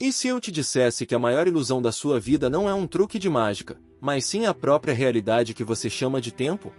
E se eu te dissesse que a maior ilusão da sua vida não é um truque de mágica, mas sim a própria realidade que você chama de tempo?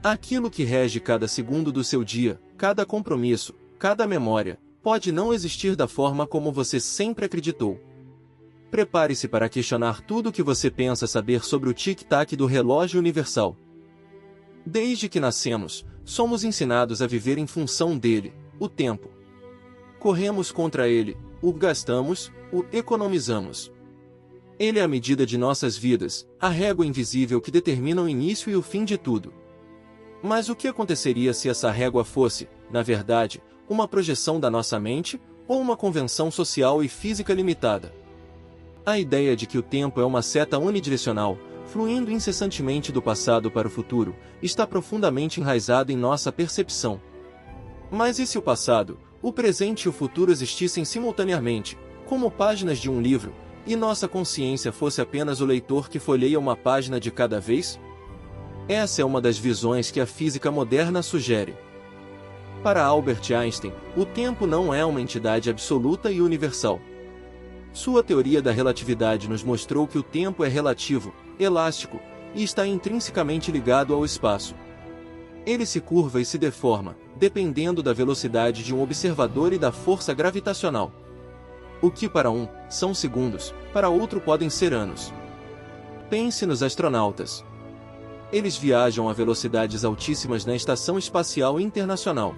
Aquilo que rege cada segundo do seu dia, cada compromisso, cada memória, pode não existir da forma como você sempre acreditou. Prepare-se para questionar tudo o que você pensa saber sobre o tic-tac do relógio universal. Desde que nascemos, somos ensinados a viver em função dele, o tempo. Corremos contra ele, o gastamos, o economizamos. Ele é a medida de nossas vidas, a régua invisível que determina o início e o fim de tudo. Mas o que aconteceria se essa régua fosse, na verdade, uma projeção da nossa mente, ou uma convenção social e física limitada? A ideia de que o tempo é uma seta unidirecional, fluindo incessantemente do passado para o futuro, está profundamente enraizada em nossa percepção. Mas e se o passado, o presente e o futuro existissem simultaneamente, como páginas de um livro, e nossa consciência fosse apenas o leitor que folheia uma página de cada vez? Essa é uma das visões que a física moderna sugere. Para Albert Einstein, o tempo não é uma entidade absoluta e universal. Sua teoria da relatividade nos mostrou que o tempo é relativo, elástico, e está intrinsecamente ligado ao espaço. Ele se curva e se deforma, dependendo da velocidade de um observador e da força gravitacional. O que para um são segundos, para outro podem ser anos. Pense nos astronautas. Eles viajam a velocidades altíssimas na Estação Espacial Internacional.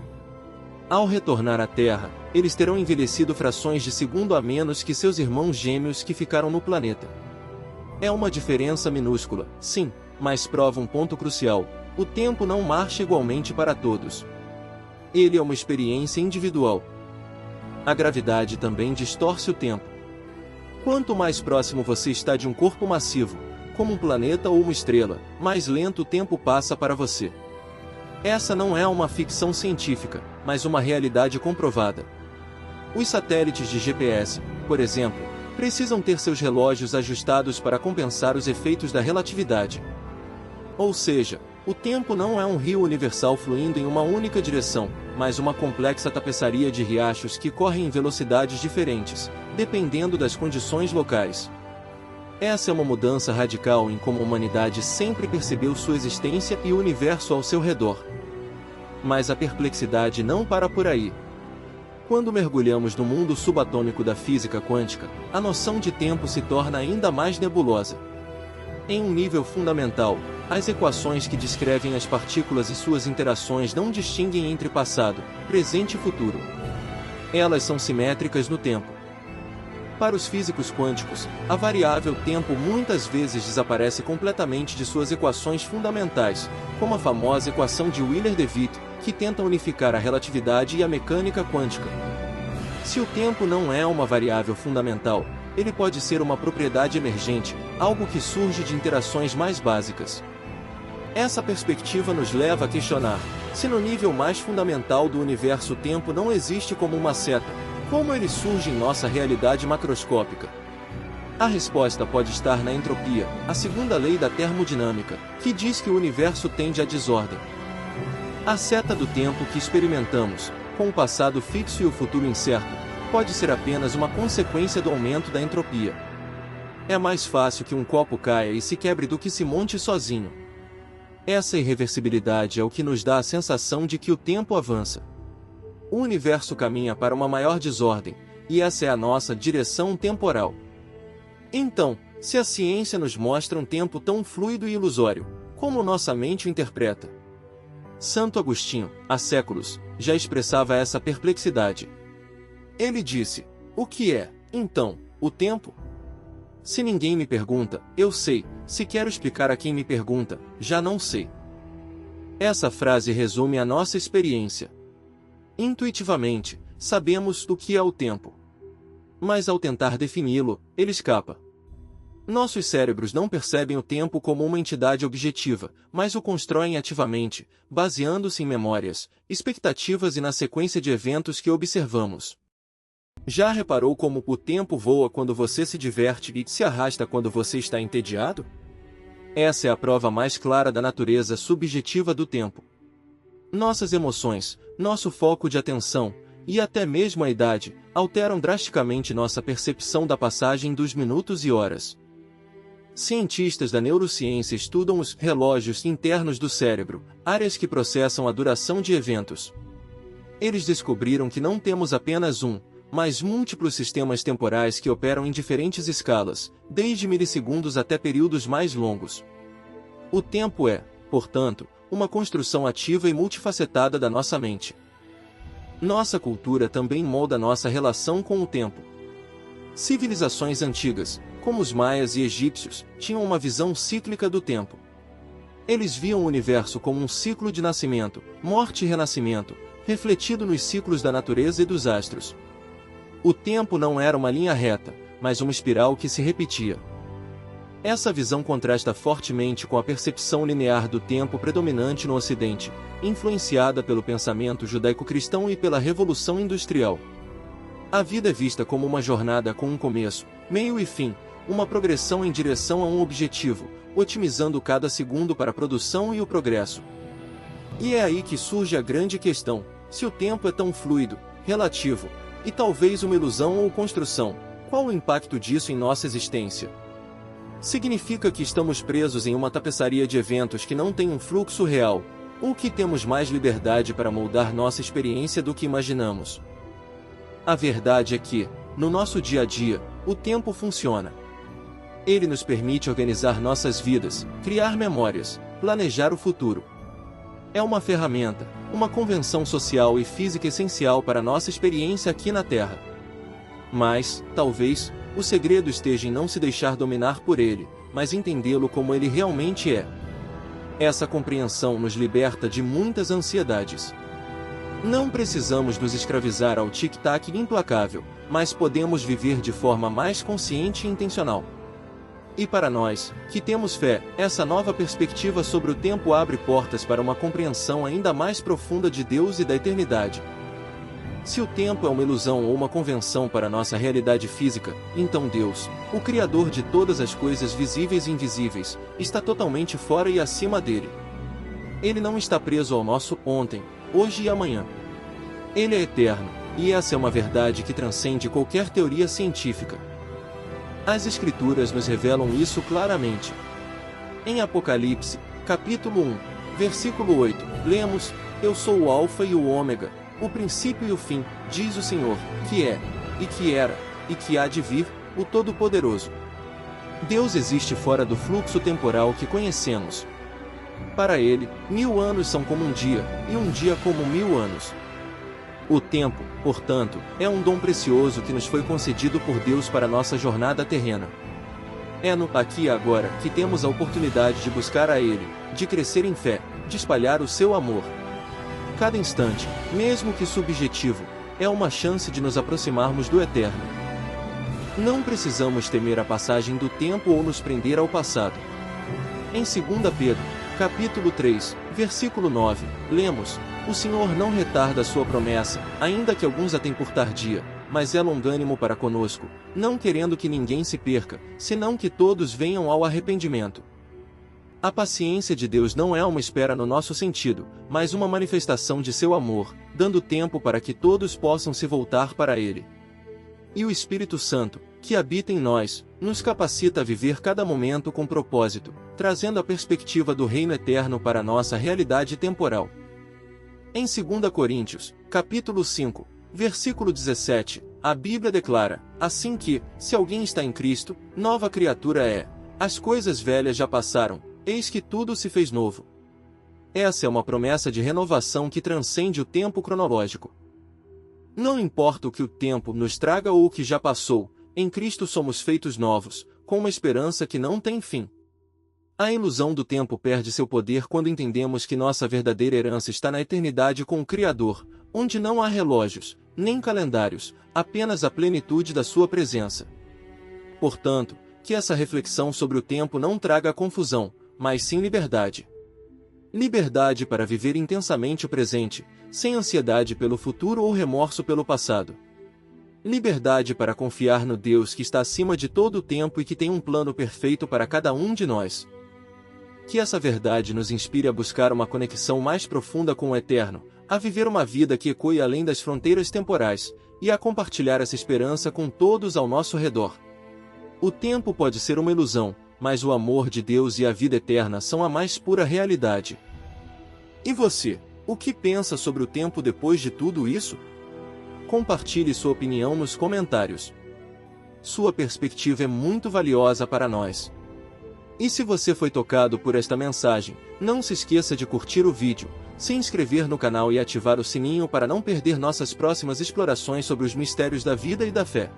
Ao retornar à Terra, eles terão envelhecido frações de segundo a menos que seus irmãos gêmeos que ficaram no planeta. É uma diferença minúscula, sim, mas prova um ponto crucial: o tempo não marcha igualmente para todos. Ele é uma experiência individual. A gravidade também distorce o tempo. Quanto mais próximo você está de um corpo massivo, como um planeta ou uma estrela, mais lento o tempo passa para você. Essa não é uma ficção científica, mas uma realidade comprovada. Os satélites de GPS, por exemplo, precisam ter seus relógios ajustados para compensar os efeitos da relatividade. Ou seja, o tempo não é um rio universal fluindo em uma única direção, mas uma complexa tapeçaria de riachos que correm em velocidades diferentes, dependendo das condições locais. Essa é uma mudança radical em como a humanidade sempre percebeu sua existência e o universo ao seu redor. Mas a perplexidade não para por aí. Quando mergulhamos no mundo subatômico da física quântica, a noção de tempo se torna ainda mais nebulosa. Em um nível fundamental, as equações que descrevem as partículas e suas interações não distinguem entre passado, presente e futuro. Elas são simétricas no tempo. Para os físicos quânticos, a variável tempo muitas vezes desaparece completamente de suas equações fundamentais, como a famosa equação de Wheeler-DeWitt, que tenta unificar a relatividade e a mecânica quântica. Se o tempo não é uma variável fundamental, ele pode ser uma propriedade emergente, algo que surge de interações mais básicas. Essa perspectiva nos leva a questionar: se no nível mais fundamental do universo o tempo não existe como uma seta, como ele surge em nossa realidade macroscópica? A resposta pode estar na entropia, a segunda lei da termodinâmica, que diz que o universo tende à desordem. A seta do tempo que experimentamos, com o passado fixo e o futuro incerto, pode ser apenas uma consequência do aumento da entropia. É mais fácil que um copo caia e se quebre do que se monte sozinho. Essa irreversibilidade é o que nos dá a sensação de que o tempo avança. O universo caminha para uma maior desordem, e essa é a nossa direção temporal. Então, se a ciência nos mostra um tempo tão fluido e ilusório, como nossa mente o interpreta? Santo Agostinho, há séculos, já expressava essa perplexidade. Ele disse: o que é, então, o tempo? Se ninguém me pergunta, eu sei; se quero explicar a quem me pergunta, já não sei. Essa frase resume a nossa experiência. Intuitivamente, sabemos o que é o tempo. Mas ao tentar defini-lo, ele escapa. Nossos cérebros não percebem o tempo como uma entidade objetiva, mas o constroem ativamente, baseando-se em memórias, expectativas e na sequência de eventos que observamos. Já reparou como o tempo voa quando você se diverte e se arrasta quando você está entediado? Essa é a prova mais clara da natureza subjetiva do tempo. Nossas emoções, nosso foco de atenção, e até mesmo a idade, alteram drasticamente nossa percepção da passagem dos minutos e horas. Cientistas da neurociência estudam os relógios internos do cérebro, áreas que processam a duração de eventos. Eles descobriram que não temos apenas um, mas múltiplos sistemas temporais que operam em diferentes escalas, desde milissegundos até períodos mais longos. O tempo é, portanto, uma construção ativa e multifacetada da nossa mente. Nossa cultura também molda nossa relação com o tempo. Civilizações antigas, como os maias e egípcios, tinham uma visão cíclica do tempo. Eles viam o universo como um ciclo de nascimento, morte e renascimento, refletido nos ciclos da natureza e dos astros. O tempo não era uma linha reta, mas uma espiral que se repetia. Essa visão contrasta fortemente com a percepção linear do tempo predominante no Ocidente, influenciada pelo pensamento judaico-cristão e pela Revolução Industrial. A vida é vista como uma jornada com um começo, meio e fim, uma progressão em direção a um objetivo, otimizando cada segundo para a produção e o progresso. E é aí que surge a grande questão: se o tempo é tão fluido, relativo, e talvez uma ilusão ou construção, qual o impacto disso em nossa existência? Significa que estamos presos em uma tapeçaria de eventos que não tem um fluxo real, ou que temos mais liberdade para moldar nossa experiência do que imaginamos? A verdade é que, no nosso dia a dia, o tempo funciona. Ele nos permite organizar nossas vidas, criar memórias, planejar o futuro. É uma ferramenta, uma convenção social e física essencial para nossa experiência aqui na Terra. Mas, talvez, o segredo esteja em não se deixar dominar por ele, mas entendê-lo como ele realmente é. Essa compreensão nos liberta de muitas ansiedades. Não precisamos nos escravizar ao tic-tac implacável, mas podemos viver de forma mais consciente e intencional. E para nós, que temos fé, essa nova perspectiva sobre o tempo abre portas para uma compreensão ainda mais profunda de Deus e da eternidade. Se o tempo é uma ilusão ou uma convenção para nossa realidade física, então Deus, o Criador de todas as coisas visíveis e invisíveis, está totalmente fora e acima dele. Ele não está preso ao nosso ontem, hoje e amanhã. Ele é eterno, e essa é uma verdade que transcende qualquer teoria científica. As Escrituras nos revelam isso claramente. Em Apocalipse, capítulo 1, versículo 8, lemos: Eu sou o Alfa e o Ômega, o princípio e o fim, diz o Senhor, que é, e que era, e que há de vir, o Todo-Poderoso. Deus existe fora do fluxo temporal que conhecemos. Para ele, 1000 anos são como um dia, e um dia como 1000 anos. O tempo, portanto, é um dom precioso que nos foi concedido por Deus para nossa jornada terrena. É no aqui e agora que temos a oportunidade de buscar a Ele, de crescer em fé, de espalhar o seu amor. Cada instante, mesmo que subjetivo, é uma chance de nos aproximarmos do eterno. Não precisamos temer a passagem do tempo ou nos prender ao passado. Em 2 Pedro, capítulo 3, versículo 9, lemos: O Senhor não retarda a sua promessa, ainda que alguns a tenham por tardia, mas é longânimo para conosco, não querendo que ninguém se perca, senão que todos venham ao arrependimento. A paciência de Deus não é uma espera no nosso sentido, mas uma manifestação de seu amor, dando tempo para que todos possam se voltar para Ele. E o Espírito Santo, que habita em nós, nos capacita a viver cada momento com propósito, trazendo a perspectiva do reino eterno para a nossa realidade temporal. Em 2 Coríntios, capítulo 5, versículo 17, a Bíblia declara: Assim que, se alguém está em Cristo, nova criatura é. As coisas velhas já passaram, eis que tudo se fez novo. Essa é uma promessa de renovação que transcende o tempo cronológico. Não importa o que o tempo nos traga ou o que já passou, em Cristo somos feitos novos, com uma esperança que não tem fim. A ilusão do tempo perde seu poder quando entendemos que nossa verdadeira herança está na eternidade com o Criador, onde não há relógios, nem calendários, apenas a plenitude da sua presença. Portanto, que essa reflexão sobre o tempo não traga confusão, mas sim liberdade. Liberdade para viver intensamente o presente, sem ansiedade pelo futuro ou remorso pelo passado. Liberdade para confiar no Deus que está acima de todo o tempo e que tem um plano perfeito para cada um de nós. Que essa verdade nos inspire a buscar uma conexão mais profunda com o Eterno, a viver uma vida que ecoe além das fronteiras temporais, e a compartilhar essa esperança com todos ao nosso redor. O tempo pode ser uma ilusão, mas o amor de Deus e a vida eterna são a mais pura realidade. E você, o que pensa sobre o tempo depois de tudo isso? Compartilhe sua opinião nos comentários. Sua perspectiva é muito valiosa para nós. E se você foi tocado por esta mensagem, não se esqueça de curtir o vídeo, se inscrever no canal e ativar o sininho para não perder nossas próximas explorações sobre os mistérios da vida e da fé.